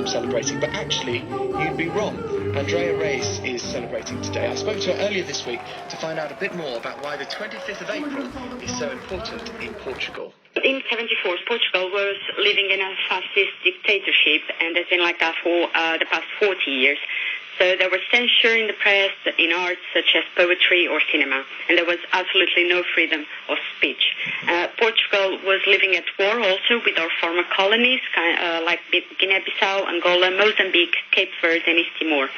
Celebrating, but actually you'd be wrong. Andrea Reis is celebrating today. I spoke to her earlier this week to find out a bit more about why the 25th of April is so important in Portugal. In 74, Portugal was living in a fascist dictatorship, and has been like that for the past 40 years. So there was censure in the press, in arts such as poetry or cinema, and there was absolutely no freedom of speech. Portugal was living at war also with our former colonies, like Guinea-Bissau, Angola, Mozambique, Cape Verde, and East Timor.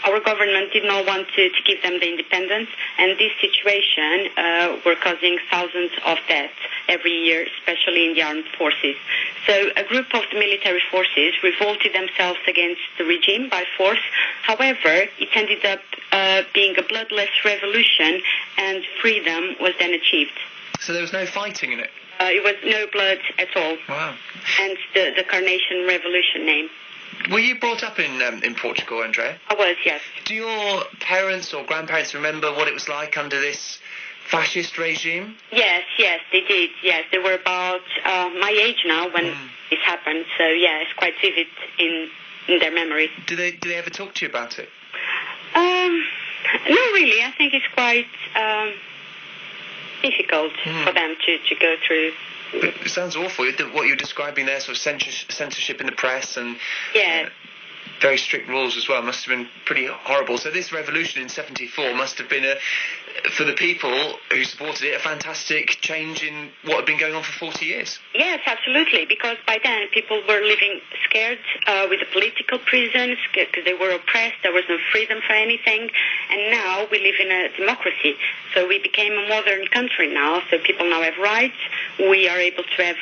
Our government did not want to give them the independence, and this situation were causing thousands of deaths every year, especially in the armed forces. So a group of the military forces revolted themselves against the regime by force. However, it ended up being a bloodless revolution, and freedom was then achieved. So there was no fighting in it? It was no blood at all. Wow. Hence the Carnation Revolution name. Were you brought up in Portugal, Andrea? I was, yes. Do your parents or grandparents remember what it was like under this fascist regime? Yes, they did. Yes, they were about my age now when this happened. So yeah, it's quite vivid in their memory. Do they ever talk to you about it? No, really. I think it's quite difficult for them to go through. It sounds awful. What you're describing there, sort of censorship in the press and very strict rules as well, must have been pretty horrible. So this revolution in 74 must have been, for the people who supported it, a fantastic change in what had been going on for 40 years. Yes, absolutely, because by then people were living scared with the political prisons, because they were oppressed, there was no freedom for anything, and now we live in a democracy. So we became a modern country now, so people now have rights. We are able to have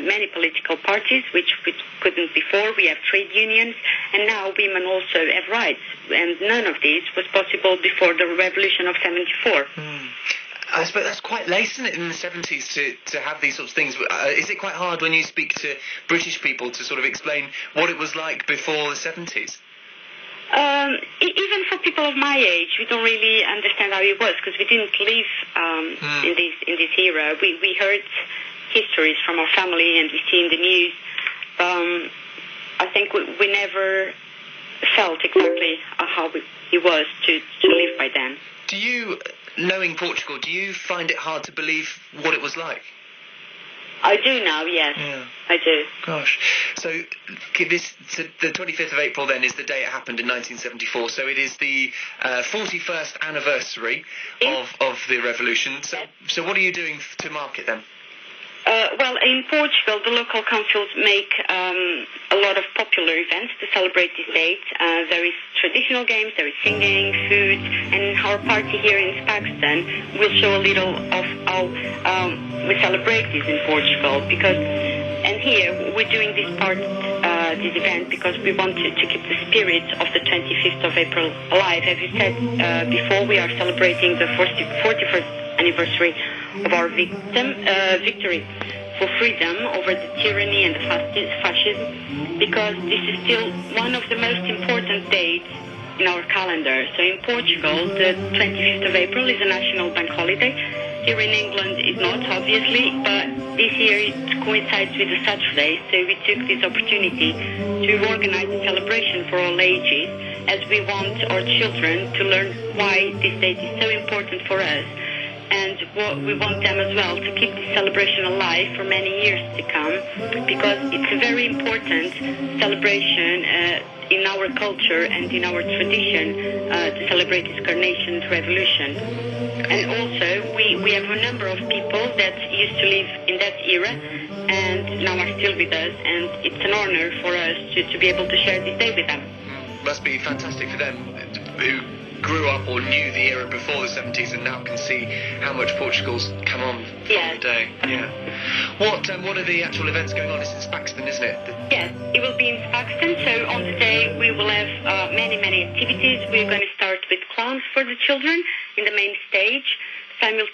many political parties, which we couldn't before. We have trade unions, and now women also have rights. And none of this was possible before the revolution of 74. I suppose that's quite late, isn't it, in the 70s to have these sorts of things? Is it quite hard when you speak to British people to sort of explain what it was like before the 70s? Even for people of my age, we don't really understand how it was, because we didn't live in this era. We heard histories from our family, and we see in the news. I think we never felt exactly how it was to live by then. Do you, knowing Portugal, do you find it hard to believe what it was like? I do now, yes. Yeah. I do. Gosh. So the 25th of April then is the day it happened in 1974. So it is the 41st anniversary of the revolution. So what are you doing to mark it then? Well, in Portugal, the local councils make a lot of popular events to celebrate this date. There is traditional games, there is singing, food, and our party here in Pakistan will show a little of how we celebrate this in Portugal. And here we're doing this event because we want to keep the spirit of the 25th of April alive. As you said before, we are celebrating the 41st anniversary of our victory for freedom over the tyranny and the fascism, because this is still one of the most important dates in our calendar. So in Portugal, the 25th of April is a national bank holiday. Here in England is not, obviously, but this year it coincides with a Saturday, so we took this opportunity to organize a celebration for all ages, as we want our children to learn why this date is so important for us. And we want them as well to keep this celebration alive for many years to come, because it's a very important celebration in our culture and in our tradition to celebrate this carnation revolution. And also, we have a number of people that used to live in that era and now are still with us, and it's an honor for us to be able to share this day with them. Must be fantastic for them who grew up or knew the era before the 70s and now can see how much Portugal's come on from the day. Yeah. What are the actual events going on? It's in Spaxton, isn't it? Yes, it will be in Spaxton. So on the day we will have many activities. We're going to start with clowns for the children in the main stage. Simultaneously